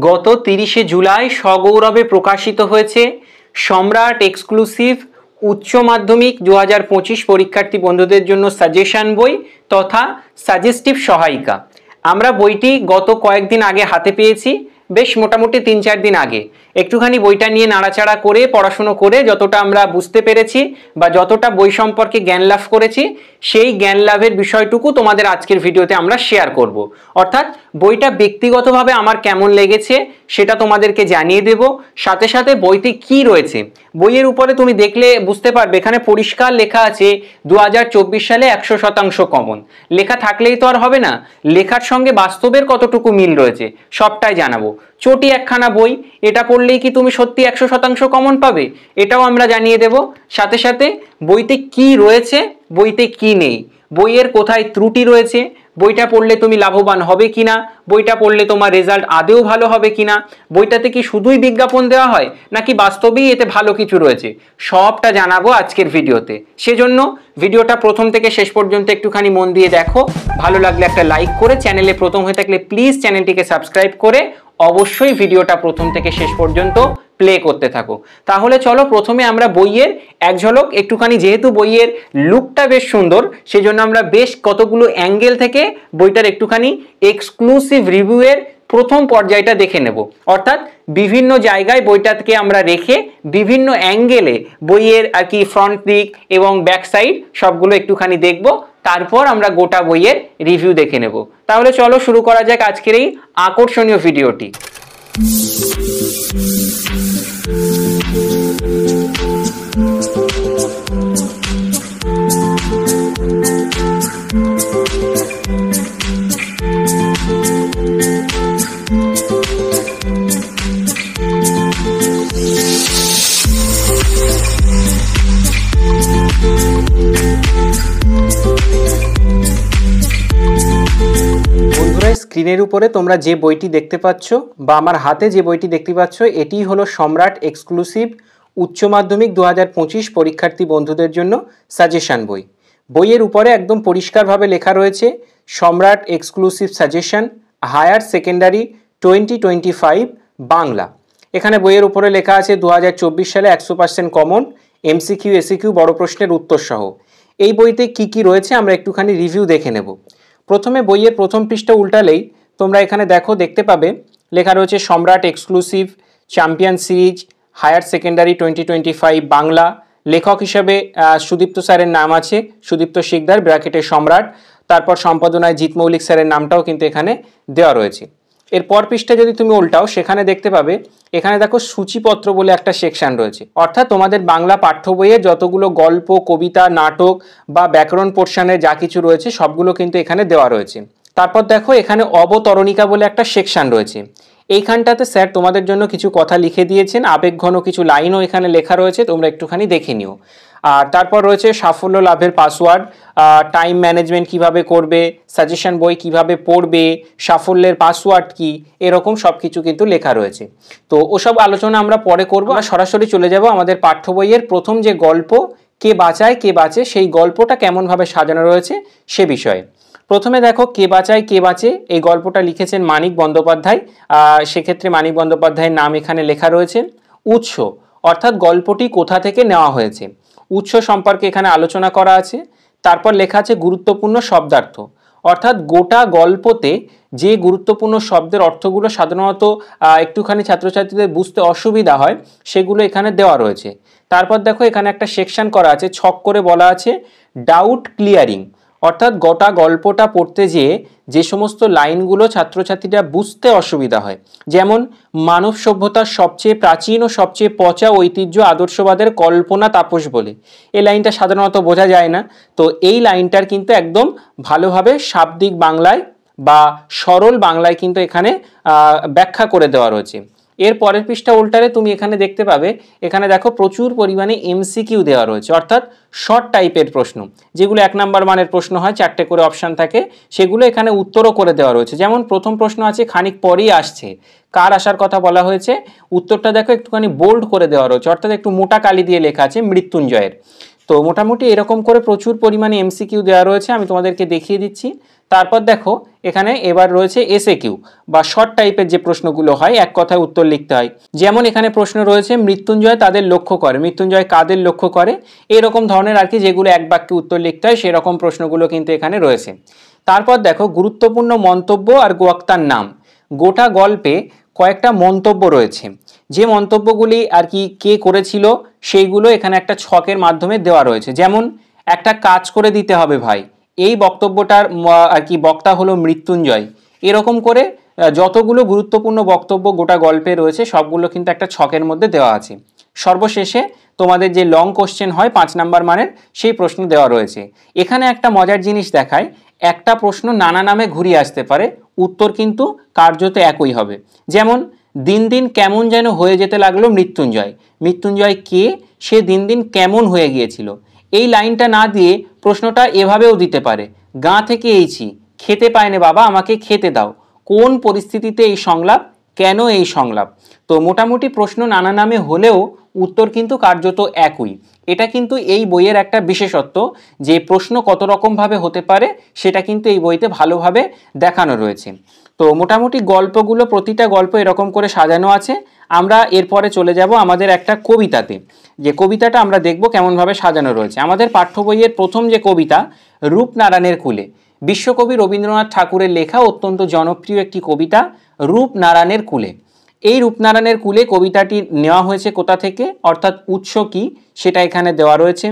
গত 30শে জুলাই সগৌরবে প্রকাশিত হয়েছে সম্রাট এক্সক্লুসিভ উচ্চ মাধ্যমিক 2025 পরীক্ষার্থী বন্ধুদের জন্য সাজেশন বই তথা সাজেস্টিভ সহায়িকা। আমরা বইটি গত কয়েকদিন আগে হাতে পেয়েছি, বেশ মোটামুটি 3-4 দিন আগে। একটুখানি বইটা নিয়ে নাড়াচাড়া করে পড়াশুনো করে যতটা আমরা বুঝতে পেরেছি বা যতটা বই সম্পর্কে জ্ঞান লাভ করেছি, সেই জ্ঞান লাভের বিষয়টুকু তোমাদের আজকের ভিডিওতে আমরা শেয়ার করব। অর্থাৎ বইটা ব্যক্তিগতভাবে আমার কেমন লেগেছে সেটা তোমাদেরকে জানিয়ে দেব। সাথে সাথে বইতে কি রয়েছে, বইয়ের উপরে তুমি দেখলে বুঝতে পারবে এখানে পরিষ্কার লেখা আছে 2024 সালে 100% কমন। লেখা থাকলেই তো আর হবে না, লেখার সঙ্গে বাস্তবের কতটুকু মিল রয়েছে সবটাই জানাবো। চটি একখানা বই, এটা পড়লেই কি তুমি সত্যি 100% কমন পাবে, এটাও আমরা জানিয়ে দেব। সাথে সাথে বইতে কি রয়েছে, বইতে কি নেই, বইয়ের কোথায় ত্রুটি রয়েছে, বইটা পড়লে তুমি লাভবান হবে কিনা, বইটা পড়লে তোমার রেজাল্ট আদৌ ভালো হবে কিনা, বইটাতে কি শুধুই বিজ্ঞাপন দেওয়া হয় নাকি বাস্তবেই এতে ভালো কিছু রয়েছে, সবটা জানাবো আজকের ভিডিওতে। সেজন্য ভিডিওটা প্রথম থেকে শেষ পর্যন্ত একটুখানি মন দিয়ে দেখো। ভালো লাগলে একটা লাইক করে, চ্যানেলে প্রথম হয়ে থাকলে প্লিজ চ্যানেলটিকে সাবস্ক্রাইব করে অবশ্যই ভিডিওটা প্রথম থেকে শেষ পর্যন্ত প্লে করতে থাকো। তাহলে চলো প্রথমে আমরা বইয়ের এক ঝলক একটুখানি, যেহেতু বইয়ের লুকটা বেশ সুন্দর সেজন্য আমরা বেশ কতগুলো অ্যাঙ্গেল থেকে বইটার একটুখানি এক্সক্লুসিভ রিভিউয়ের প্রথম পর্যায়টা দেখে নেব। অর্থাৎ বিভিন্ন জায়গায় বইটাকে আমরা রেখে বিভিন্ন অ্যাঙ্গেলে বইয়ের আর কি ফ্রন্ট দিক এবং ব্যাক সাইড সবগুলো একটুখানি দেখব, তারপর আমরা গোটা বইয়ের রিভিউ দেখে নেব। তাহলে চলো শুরু করা যাক আজকের এই আকর্ষণীয় ভিডিওটি। স্ক্রিনের উপরে তোমরা যে বইটি দেখতে পাচ্ছ বা আমার হাতে যে বইটি দেখতে পাচ্ছ, এটি হলো সম্রাট এক্সক্লুসিভ উচ্চ মাধ্যমিক 2025 পরীক্ষার্থী বন্ধুদের জন্য সাজেশন বই। বইয়ের উপরে একদম পরিষ্কারভাবে লেখা রয়েছে Samrat exclusive suggestion higher secondary 2025 Bangla. এখানে বইয়ের উপরে লেখা আছে 2024 সালে 100% কমন, এমসিকিউ এসিকিউ বড় প্রশ্নের উত্তর সহ। এই বইতে কি কি রয়েছে আমরা একটুখানি রিভিউ দেখে নেব। প্রথমে বইয়ের প্রথম পৃষ্ঠা উল্টালেই তোমরা এখানে দেখতে পাবে লেখা রয়েছে Samrat exclusive champion series higher secondary 2025 Bangla. লেখক হিসেবে সুদীপ্ত স্যারের নাম আছে, সুদীপ্ত শিকদার ব্র্যাকেটে সম্রাট। তারপর সম্পাদনায় জিৎ মৌলিক স্যারের নামটাও কিন্তু এখানে দেওয়া রয়েছে। এরপর পৃষ্ঠা যদি তুমি উল্টাও সেখানে দেখতে পাবে এখানে দেখো সূচিপত্র বলে একটা সেকশন রয়েছে। অর্থাৎ তোমাদের বাংলা পাঠ্য বইয়ের যতগুলো গল্প, কবিতা, নাটক বা ব্যাকরণ পোর্শনের যা কিছু রয়েছে সবগুলো কিন্তু এখানে দেওয়া রয়েছে। তারপর দেখো এখানে অবতরণিকা বলে একটা সেকশন রয়েছে। এইখানটাতে স্যার তোমাদের জন্য কিছু কথা লিখে দিয়েছেন, আবেগঘন কিছু লাইনও এখানে লেখা রয়েছে, তোমরা একটুখানি দেখে নিও। আর তারপর রয়েছে সাফল্য লাভের পাসওয়ার্ড, টাইম ম্যানেজমেন্ট কিভাবে করবে, সাজেশন বই কিভাবে পড়বে, সাফল্যের পাসওয়ার্ড কি, এরকম সব কিছু কিন্তু লেখা রয়েছে। তো ওসব আলোচনা আমরা পরে করব। আমরা সরাসরি চলে যাব আমাদের পাঠ্য বইয়ের প্রথম যে গল্প কে বাঁচায় কে বাঁচে, সেই গল্পটা কেমনভাবে সাজানো রয়েছে সে বিষয়ে। প্রথমে দেখো কে বাঁচায় কে বাঁচে, এই গল্পটা লিখেছেন মানিক বন্দ্যোপাধ্যায়। সেক্ষেত্রে মানিক বন্দ্যোপাধ্যায়ের নাম এখানে লেখা রয়েছে। উৎস অর্থাৎ গল্পটি কোথা থেকে নেওয়া হয়েছে, উৎস সম্পর্কে এখানে আলোচনা করা আছে। তারপর লেখা আছে গুরুত্বপূর্ণ শব্দার্থ, অর্থাৎ গোটা গল্পতে যে গুরুত্বপূর্ণ শব্দের অর্থগুলো সাধারণত একটুখানি ছাত্রছাত্রীদের বুঝতে অসুবিধা হয় সেগুলো এখানে দেওয়া রয়েছে। তারপর দেখো এখানে একটা সেকশন করা আছে, ছক করে বলা আছে ডাউট ক্লিয়ারিং, অর্থাৎ গোটা গল্পটা পড়তে যেয়ে যে সমস্ত লাইনগুলো ছাত্রছাত্রীরা বুঝতে অসুবিধা হয়, যেমন মানব সভ্যতার সবচেয়ে প্রাচীন ও সবচেয়ে পচা ঐতিহ্য আদর্শবাদের কল্পনা তাপস বলে, এই লাইনটা সাধারণত বোঝা যায় না। তো এই লাইনটার কিন্তু একদম ভালোভাবে শাব্দিক বাংলায় বা সরল বাংলায় কিন্তু এখানে ব্যাখ্যা করে দেওয়া রয়েছে। এর পরের পৃষ্ঠা উল্টালে তুমি এখানে দেখতে পাবে এখানে দেখো প্রচুর পরিমাণে এমসিকিউ দেওয়া রয়েছে, অর্থাৎ শর্ট টাইপের প্রশ্ন, যেগুলো 1 নম্বর মানের প্রশ্ন হয়, 4টে করে অপশান থাকে, সেগুলো এখানে উত্তরও করে দেওয়া রয়েছে। যেমন প্রথম প্রশ্ন আছে খানিক পরেই আসছে, কার আসার কথা বলা হয়েছে, উত্তরটা দেখো একটুখানি বোল্ড করে দেওয়া রয়েছে, অর্থাৎ একটু মোটা কালি দিয়ে লেখা আছে মৃত্যুঞ্জয়ের। তো মোটামুটি এরকম করে প্রচুর পরিমাণে এমসিকিউ দেওয়া রয়েছে, আমি তোমাদেরকে দেখিয়ে দিচ্ছি। তারপর দেখো এখানে এবার রয়েছে এসএকিউ বা শর্ট টাইপের যে প্রশ্নগুলো হয়, এক কথায় উত্তর লিখতে হয়। যেমন এখানে প্রশ্ন রয়েছে মৃত্যুঞ্জয় তাদের লক্ষ্য করে, মৃত্যুঞ্জয় কাদের লক্ষ্য করে, এরকম ধরনের আর কি, যেগুলো এক বাক্যে উত্তর লিখতে হয় সেরকম প্রশ্নগুলো কিন্তু এখানে রয়েছে। তারপর দেখো গুরুত্বপূর্ণ মন্তব্য আর বক্তার নাম। গোটা গল্পে কয়েকটা মন্তব্য রয়েছে, যে মন্তব্যগুলি আর কি কে করেছিল সেইগুলো এখানে একটা ছকের মাধ্যমে দেওয়া রয়েছে। যেমন একটা কাজ করে দিতে হবে ভাই, এই বক্তব্যটার আর কি বক্তা হলো মৃত্যুঞ্জয়। এরকম করে যতগুলো গুরুত্বপূর্ণ বক্তব্য গোটা গল্পে রয়েছে সবগুলো কিন্তু একটা ছকের মধ্যে দেওয়া আছে। সর্বশেষে তোমাদের যে লং কোশ্চেন হয় 5 নাম্বার মানের, সেই প্রশ্ন দেওয়া রয়েছে। এখানে একটা মজার জিনিস দেখায়, একটা প্রশ্ন নানা নামে ঘুরিয়ে আসতে পারে, উত্তর কিন্তু কার্যত একই হবে। যেমন দিন দিন কেমন যেন হয়ে যেতে লাগলো মৃত্যুঞ্জয়, মৃত্যুঞ্জয় কে, সে দিন দিন কেমন হয়ে গিয়েছিল। এই লাইনটা না দিয়ে প্রশ্নটা এভাবেও দিতে পারে, গাঁ থেকে এইছি, খেতে পায় না বাবা, আমাকে খেতে দাও। কোন পরিস্থিতিতে এই সংলাপ, কেন এই সংলাপ। তো মোটামুটি প্রশ্ন নানা নামে হলেও উত্তর কিন্তু কার্যত একই। এটা কিন্তু এই বইয়ের একটা বিশেষত্ব, যে প্রশ্ন কত রকমভাবে হতে পারে সেটা কিন্তু এই বইতে ভালোভাবে দেখানো রয়েছে। তো মোটামুটি গল্পগুলো, প্রতিটা গল্প এরকম করে সাজানো আছে। আমরা এরপরে চলে যাব আমাদের একটা কবিতাতে, যে কবিতাটা আমরা দেখব কেমনভাবে সাজানো রয়েছে। আমাদের পাঠ্য বইয়ের প্রথম যে কবিতা রূপনারায়ণের কুলে, বিশ্বকবি রবীন্দ্রনাথ ঠাকুরের লেখা অত্যন্ত জনপ্রিয় একটি কবিতা রূপনারায়ণের কুলে। এই রূপনারায়ণের কুলে কবিতাটি নেওয়া হয়েছে কোথা থেকে, অর্থাৎ উৎস কি সেটা এখানে দেওয়া রয়েছে।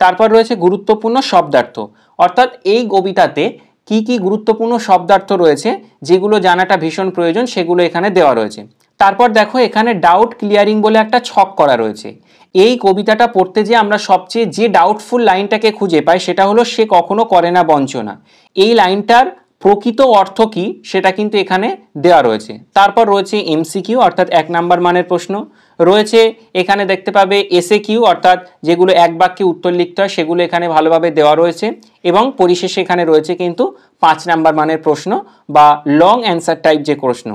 তারপর রয়েছে গুরুত্বপূর্ণ শব্দার্থ, অর্থাৎ এই কবিতাতে কি কি গুরুত্বপূর্ণ শব্দার্থ রয়েছে যেগুলো জানাটা ভীষণ প্রয়োজন, সেগুলো এখানে দেওয়া রয়েছে। তারপর দেখো এখানে ডাউট ক্লিয়ারিং বলে একটা ছক করা রয়েছে। এই কবিতাটা পড়তে যে আমরা সবচেয়ে যে ডাউটফুল লাইনটাকে খুঁজে পাই সেটা হলো সে কখনো করে না বঞ্চনা। এই লাইনটার প্রকৃত অর্থ কি সেটা কিন্তু এখানে দেওয়া রয়েছে। তারপর রয়েছে এমসিকিউ অর্থাৎ 1 নাম্বার মানের প্রশ্ন রয়েছে। এখানে দেখতে পাবে এসএকিউ অর্থাৎ যেগুলো এক বাক্যে উত্তর লিখতে হয় সেগুলো এখানে ভালোভাবে দেওয়া রয়েছে। এবং পরিশেষে এখানে রয়েছে কিন্তু 5 নাম্বার মানের প্রশ্ন বা লং অ্যান্সার টাইপ যে প্রশ্ন।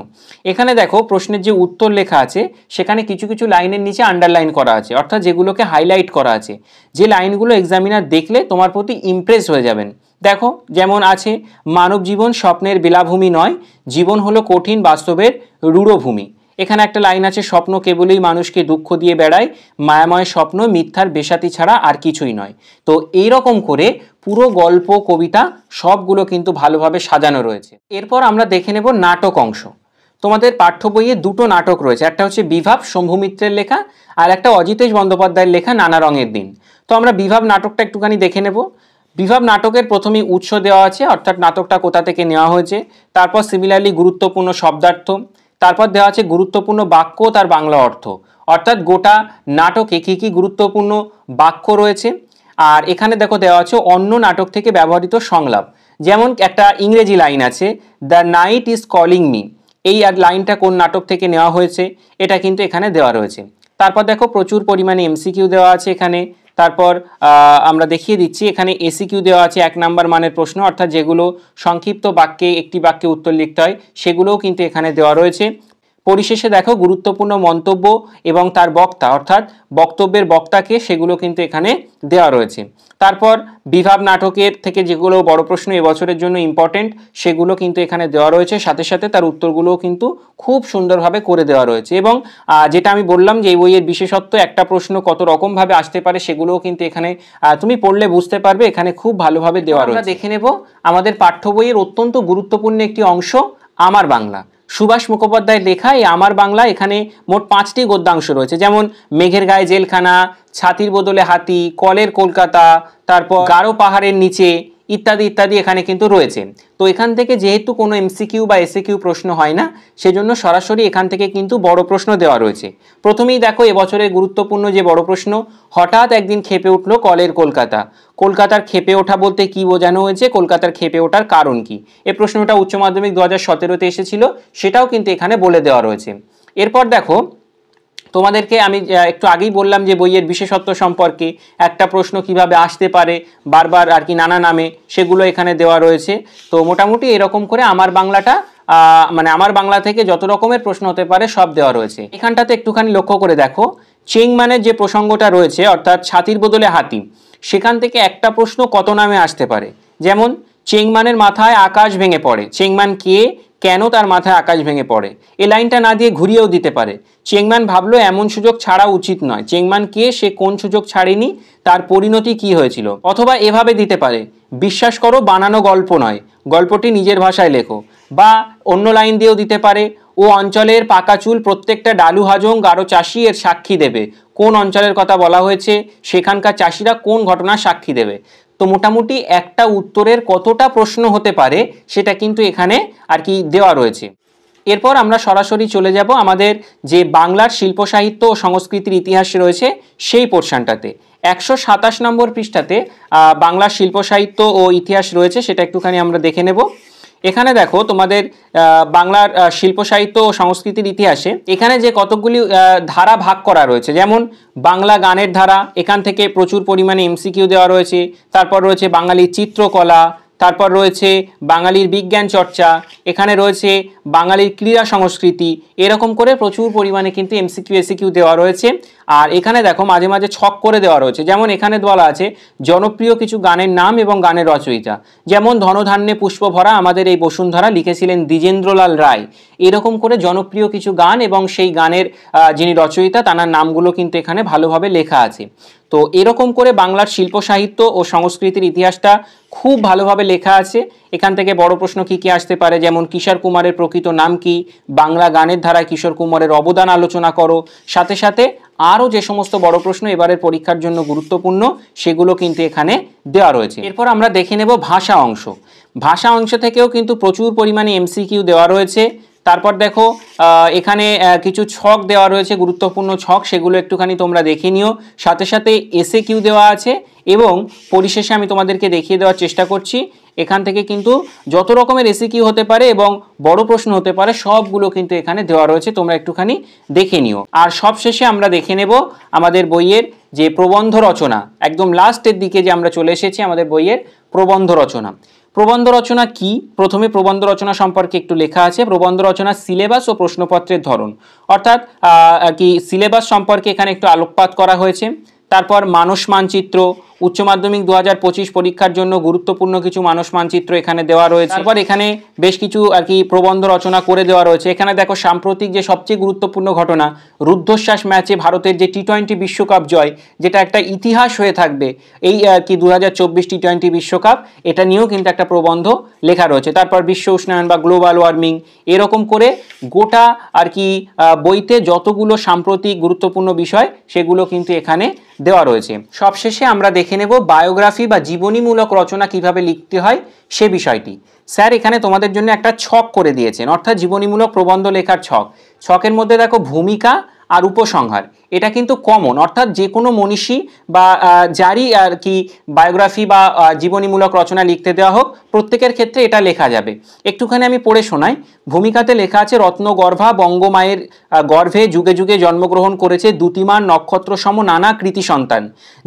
এখানে দেখো প্রশ্নের যে উত্তর লেখা আছে সেখানে কিছু কিছু লাইনের নিচে আন্ডারলাইন করা আছে, অর্থাৎ যেগুলোকে হাইলাইট করা আছে, যে লাইনগুলো এক্সামিনার দেখলে তোমার প্রতি ইমপ্রেস হয়ে যাবেন। দেখো যেমন আছে, মানব জীবন স্বপ্নের বেলাভূমি নয়, জীবন হলো কঠিন বাস্তবের রূঢ়ভূমি। এখানে একটা লাইন আছে, স্বপ্ন কেবলই মানুষকে দুঃখ দিয়ে বেড়ায়, মায়াময় স্বপ্ন মিথ্যার বেশাতি ছাড়া আর কিছুই নয়। তো এইরকম করে পুরো গল্প কবিতা সবগুলো কিন্তু ভালোভাবে সাজানো রয়েছে। এরপর আমরা দেখে নেব নাটক অংশ। তোমাদের পাঠ্য বইয়ে দুটো নাটক রয়েছে, একটা হচ্ছে বিভাব শম্ভু মিত্রের লেখা, আর একটা অজিতেশ বন্দ্যোপাধ্যায়ের লেখা নানা রঙের দিন। তো আমরা বিভাব নাটকটা একটুখানি দেখে নেব। বিভাব নাটকের প্রথমেই উৎস দেওয়া আছে, অর্থাৎ নাটকটা কোথা থেকে নেওয়া হয়েছে। তারপর সিমিলারলি গুরুত্বপূর্ণ শব্দার্থ, তারপর দেওয়া আছে গুরুত্বপূর্ণ বাক্য তার বাংলা অর্থ, অর্থাৎ গোটা নাটকে কী কী গুরুত্বপূর্ণ বাক্য রয়েছে। আর এখানে দেখো দেওয়া আছে অন্য নাটক থেকে ব্যবহৃত সংলাপ। যেমন একটা ইংরেজি লাইন আছে, the night is calling me, এই লাইনটা কোন নাটক থেকে নেওয়া হয়েছে এটা কিন্তু এখানে দেওয়া রয়েছে। তারপর দেখো প্রচুর পরিমাণে এমসিকিউ দেওয়া আছে এখানে। তারপর আমরা দেখিয়ে দিচ্ছি, এখানে এসিকিউ দেওয়া আছে 1 নাম্বার মানের প্রশ্ন, অর্থাৎ যেগুলো সংক্ষিপ্ত বাক্যে একটি বাক্যে উত্তর লিখতে হয় সেগুলোও কিন্তু এখানে দেওয়া রয়েছে। পরিশেষে দেখো গুরুত্বপূর্ণ মন্তব্য এবং তার বক্তা, অর্থাৎ বক্তব্যের বক্তাকে, সেগুলো কিন্তু এখানে দেওয়া রয়েছে। তারপর বিভাব নাটকের থেকে যেগুলো বড় প্রশ্ন এবছরের জন্য ইম্পর্টেন্ট সেগুলো কিন্তু এখানে দেওয়া রয়েছে, সাথে সাথে তার উত্তরগুলোও কিন্তু খুব সুন্দরভাবে করে দেওয়া রয়েছে। এবং যেটা আমি বললাম যে এই বইয়ের বিশেষত্ব, একটা প্রশ্ন কত রকমভাবে আসতে পারে সেগুলোও কিন্তু এখানে তুমি পড়লে বুঝতে পারবে, এখানে খুব ভালোভাবে দেওয়া রয়েছে। আমরা দেখে নেব আমাদের পাঠ্য বইয়ের অত্যন্ত গুরুত্বপূর্ণ একটি অংশ, আমার বাংলা। সুভাষ মুখোপাধ্যায়ের লেখা এই আমার বাংলা, এখানে মোট 5টি গদ্যাংশ রয়েছে। যেমন মেঘের গায়ে জেলখানা, ছাতির বদলে হাতি, কলের কলকাতা, তারপর গারো পাহাড়ের নিচে ইত্যাদি ইত্যাদি এখানে কিন্তু রয়েছে। তো এখান থেকে যেহেতু কোনো এমসিকিউ বা এসএকিউ প্রশ্ন হয় না, সেজন্য সরাসরি এখান থেকে কিন্তু বড় প্রশ্ন দেওয়া রয়েছে। প্রথমেই দেখো এবছরের গুরুত্বপূর্ণ যে বড় প্রশ্ন, হঠাৎ একদিন ক্ষেপে উঠলো কলের কলকাতা। কলকাতার ক্ষেপে ওঠা বলতে কি বোঝানো হয়েছে, কলকাতার ক্ষেপে ওঠার কারণ কি, এই প্রশ্নটা উচ্চ মাধ্যমিক 2017-তে এসেছিল, সেটাও কিন্তু এখানে বলে দেওয়া রয়েছে। এরপর দেখো তোমাদেরকে আমি একটু আগেই বললাম যে বইয়ের বিশেষত্ব সম্পর্কে, একটা প্রশ্ন কিভাবে আসতে পারে বারবার আর কি নানা নামে, সেগুলো এখানে দেওয়া রয়েছে। তো মোটামুটি এরকম করে আমার বাংলাটা মানে আমার বাংলা থেকে যত রকমের প্রশ্ন হতে পারে সব দেওয়া রয়েছে। এখানটাতে একটুখানি লক্ষ্য করে দেখো, চেংমানের যে প্রসঙ্গটা রয়েছে অর্থাৎ ছাতির বদলে হাতি, সেখান থেকে একটা প্রশ্ন কত নামে আসতে পারে। যেমন চেংমানের মাথায় আকাশ ভেঙে পড়ে, চেংমান কে, কেন তার মাথায় আকাশ ভেঙে পড়ে, এই লাইনটা না দিয়ে ঘুরিয়েও দিতে পারে। চেংমান ভাবলো এমন সুযোগ ছাড়া উচিত নয়, চেংমান কে, সে কোন সুযোগ ছাড়েনি, তার পরিণতি কি হয়েছিল। অথবা এভাবে দিতে পারে, বিশ্বাস করো বানানো গল্প নয়, গল্পটি নিজের ভাষায় লেখো। বা অন্য লাইন দিয়েও দিতে পারে, ও অঞ্চলের পাকা চুল প্রত্যেকটা ডালু হাজং গারো চাষি এর সাক্ষী দেবে। কোন অঞ্চলের কথা বলা হয়েছে, সেখানকার চাষিরা কোন ঘটনার সাক্ষী দেবে। তো মোটামুটি একটা উত্তরের কতটা প্রশ্ন হতে পারে সেটা কিন্তু এখানে আর কি দেওয়া রয়েছে। এরপর আমরা সরাসরি চলে যাব আমাদের যে বাংলার শিল্প সাহিত্য ও সংস্কৃতির ইতিহাস রয়েছে সেই পোর্শনটাতে। 127 নম্বর পৃষ্ঠাতে বাংলার শিল্প সাহিত্য ও ইতিহাস রয়েছে, সেটা একটুখানি আমরা দেখে নেব। এখানে দেখো তোমাদের বাংলার শিল্প সাহিত্য ও সংস্কৃতির ইতিহাসে এখানে যে কতকগুলি ধারা ভাগ করা রয়েছে, যেমন বাংলা গানের ধারা, এখান থেকে প্রচুর পরিমাণে এমসিকিউ দেওয়া রয়েছে। তারপর রয়েছে বাঙালির চিত্রকলা, তারপর রয়েছে বাঙালির বিজ্ঞান চর্চা, এখানে রয়েছে বাঙালির ক্রীড়া সংস্কৃতি, এরকম করে প্রচুর পরিমাণে কিন্তু এমসিকিউ এসিকিউ দেওয়া রয়েছে। আর এখানে দেখো মাঝে মাঝে ছক করে দেওয়া রয়েছে, যেমন এখানে বলা আছে জনপ্রিয় কিছু গানের নাম এবং গানের রচয়িতা, যেমন ধনধান্যে পুষ্প ভরা আমাদের এই বসুন্ধরা লিখেছিলেন দ্বিজেন্দ্রলাল রায়। এরকম করে জনপ্রিয় কিছু গান এবং সেই গানের যিনি রচয়িতা তার নামগুলো কিন্তু এখানে ভালোভাবে লেখা আছে। তো এরকম করে বাংলার শিল্প সাহিত্য ও সংস্কৃতির ইতিহাসটা খুব ভালোভাবে লেখা আছে। এখান থেকে বড় প্রশ্ন কি কি আসতে পারে, যেমন কিশোর কুমারের প্রকৃত নাম কি, বাংলা গানের ধারায় কিশোর কুমারের অবদান আলোচনা করো। সাথে সাথে আরও যে সমস্ত বড় প্রশ্ন এবারের পরীক্ষার জন্য গুরুত্বপূর্ণ সেগুলো কিন্তু এখানে দেওয়া রয়েছে। এরপর আমরা দেখে নেব ভাষা অংশ। ভাষা অংশ থেকেও কিন্তু প্রচুর পরিমাণে এমসিকিউ দেওয়া রয়েছে। তারপর দেখো এখানে কিছু ছক দেওয়া রয়েছে, গুরুত্বপূর্ণ ছক, সেগুলো একটুখানি তোমরা দেখে নিও। সাথে সাথে এসে কিউ দেওয়া আছে এবং পরিশেষে আমি তোমাদেরকে দেখিয়ে দেওয়ার চেষ্টা করছি এখান থেকে কিন্তু যত রকমের এসে কিউ হতে পারে এবং বড় প্রশ্ন হতে পারে সবগুলো কিন্তু এখানে দেওয়া রয়েছে, তোমরা একটুখানি দেখে নিও। আর সবশেষে আমরা দেখে নেব আমাদের বইয়ের যে প্রবন্ধ রচনা, একদম লাস্টের দিকে যে আমরা চলে এসেছি আমাদের বইয়ের প্রবন্ধ রচনা। প্রবন্ধ রচনা কি, প্রথমে প্রবন্ধ রচনা সম্পর্কে একটু লেখা আছে। প্রবন্ধ রচনা সিলেবাস ও প্রশ্নপত্রের ধরন, অর্থাৎ কি সিলেবাস সম্পর্কে এখানে একটু আলোকপাত করা হয়েছে। তারপর মানস মানচিত্র, উচ্চ মাধ্যমিক 2025 পরীক্ষার জন্য গুরুত্বপূর্ণ কিছু মানস মানচিত্র এখানে দেওয়া রয়েছে। তারপর এখানে বেশ কিছু আর কি প্রবন্ধ রচনা করে দেওয়া রয়েছে। এখানে দেখো সাম্প্রতিক যে সবচেয়ে গুরুত্বপূর্ণ ঘটনা, রুদ্ধশ্বাস ম্যাচে ভারতের যে টি-20 বিশ্বকাপ জয়, যেটা একটা ইতিহাস হয়ে থাকবে এই আর কি 2024 টি-20 বিশ্বকাপ, এটা নিয়েও কিন্তু একটা প্রবন্ধ লেখা রয়েছে। তারপর বিশ্ব উষ্ণায়ন বা গ্লোবাল ওয়ার্মিং, এরকম করে গোটা আর কি বইতে যতগুলো সাম্প্রতিক গুরুত্বপূর্ণ বিষয় সেগুলো কিন্তু এখানে দেওয়া রয়েছে। সবশেষে আমরা দেখে নেব বায়োগ্রাফি বা জীবনীমূলক রচনা কিভাবে লিখতে হয় সে বিষয়টি। স্যার এখানে তোমাদের জন্য একটা ছক করে দিয়েছেন, অর্থাৎ জীবনীমূলক প্রবন্ধ লেখার ছক। ছকের মধ্যে দেখো ভূমিকা আর উপসংহার, এটা কিন্তু কমন, অর্থাৎ যে কোনো মনীষী বা যারই আর কি বায়োগ্রাফি বা জীবনীমূলক রচনা লিখতে দেওয়া হোক প্রত্যেকের ক্ষেত্রে এটা লেখা যাবে। একটুখানি আমি পড়ে শোনাই। ভূমিকাতে লেখা আছে, রত্নগর্ভা বঙ্গমায়ের গর্ভে যুগে যুগে জন্মগ্রহণ করেছে দ্যুতিমান নক্ষত্র সম নানা কৃতি সন্তান,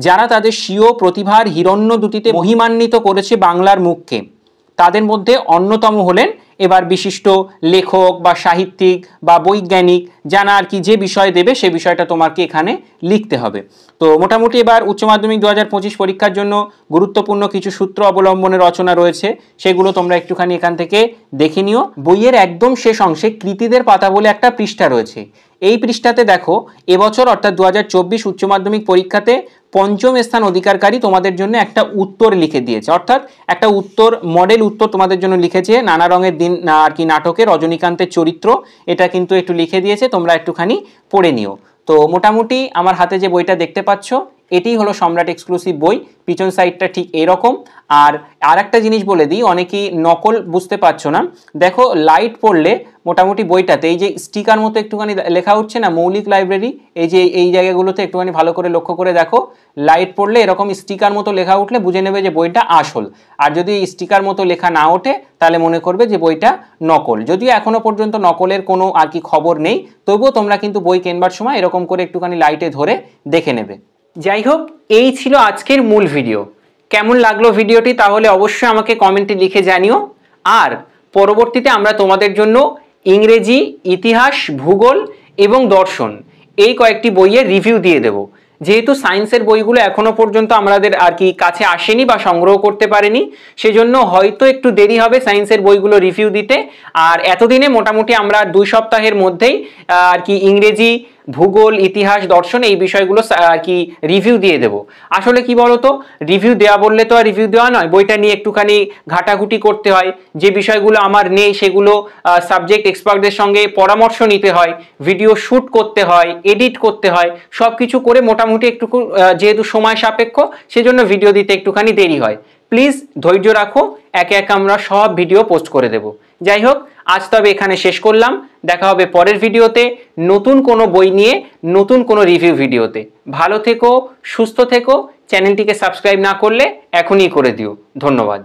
যারা তাদের স্বীয় প্রতিভার হিরণ্য দ্যুতিতে মহিমান্বিত করেছে বাংলার মুখকে। তাদের মধ্যে অন্যতম হলেন এবার বিশিষ্ট লেখক বা সাহিত্যিক বা বৈজ্ঞানিক, জানা আর কি যে বিষয় দেবে সে বিষয়টা তোমাকে এখানে লিখতে হবে। তো মোটামুটি এবার উচ্চ মাধ্যমিক 2025 পরীক্ষার জন্য গুরুত্বপূর্ণ কিছু সূত্র অবলম্বনের রচনা রয়েছে, সেগুলো তোমরা একটুখানি এখান থেকে দেখে নিও। বইয়ের একদম শেষ অংশে কৃতিদের পাতা বলে একটা পৃষ্ঠা রয়েছে। এই পৃষ্ঠাতে দেখো এবছর অর্থাৎ 2024 উচ্চ মাধ্যমিক পরীক্ষাতে 5ম স্থান অধিকারকারী তোমাদের জন্য একটা উত্তর লিখে দিয়েছে, অর্থাৎ একটা উত্তর মডেল উত্তর তোমাদের জন্য লিখেছে। নানা রঙের দিন আর কি নাটকে রজনীকান্তের চরিত্র, এটা কিন্তু একটু লিখে দিয়েছে, তোমরা একটুখানি পড়ে নিও। তো মোটামুটি আমার হাতে যে বইটা দেখতে পাচ্ছ এটি হলো সম্রাট এক্সক্লুসিভ বই, পিছন সাইডটা ঠিক এরকম। আর একটা জিনিস বলে দিই, অনেকেই নকল বুঝতে পারছো না, দেখো লাইট পড়লে মোটামুটি বইটাতে এই যে স্টিকার মতো একটুখানি লেখা উঠছে না মৌলিক লাইব্রেরি, এই যে এই জায়গাগুলোতে একটুখানি ভালো করে লক্ষ্য করে দেখো, লাইট পড়লে এরকম স্টিকার মতো লেখা উঠলে বুঝে নেবে যে বইটা আসল। আর যদি স্টিকার মতো লেখা না ওঠে তাহলে মনে করবে যে বইটা নকল। যদিও এখনো পর্যন্ত নকলের কোনো আর কি খবর নেই, তবুও তোমরা কিন্তু বই কেনবার সময় এরকম করে একটুখানি লাইটে ধরে দেখে নেবে। যাই হোক, এই ছিল আজকের মূল ভিডিও। কেমন লাগলো ভিডিওটি তাহলে অবশ্যই আমাকে কমেন্টে লিখে জানিও। আর পরবর্তীতে আমরা তোমাদের জন্য ইংরেজি, ইতিহাস, ভূগোল এবং দর্শন এই কয়েকটি বইয়ের রিভিউ দিয়ে দেব। যেহেতু সায়েন্সের বইগুলো এখনো পর্যন্ত আমাদের আর কি কাছে আসেনি বা সংগ্রহ করতে পারেনি, সেজন্য হয়তো একটু দেরি হবে সায়েন্সের বইগুলো রিভিউ দিতে। আর এতদিনে মোটামুটি আমরা 2 সপ্তাহের মধ্যেই আর কি ইংরেজি, ভূগোল, ইতিহাস, দর্শন এই বিষয়গুলো আর কি রিভিউ দিয়ে দেব। আসলে কি বলতো, রিভিউ দেওয়া বললে তো আর রিভিউ দেওয়া নয়, বইটা নিয়ে একটুখানি ঘাটাঘুটি করতে হয়, যে বিষয়গুলো আমার নেই সেগুলো সাবজেক্ট এক্সপার্টদের সঙ্গে পরামর্শ নিতে হয়, ভিডিও শ্যুট করতে হয়, এডিট করতে হয়, সব কিছু করে মোটামুটি একটু যেহেতু সময় সাপেক্ষ সেজন্য ভিডিও দিতে একটুখানি দেরি হয়। প্লিজ ধৈর্য রাখো, একে একে আমরা সব ভিডিও পোস্ট করে দেব। যাই হোক, আজ তবে এখানে শেষ করলাম। দেখা হবে পরের ভিডিওতে নতুন কোনো বই নিয়ে, নতুন কোনো রিভিউ ভিডিওতে। ভালো থেকো, সুস্থ থেকো। চ্যানেলটিকে সাবস্ক্রাইব না করলে এখনই করে দিও। ধন্যবাদ।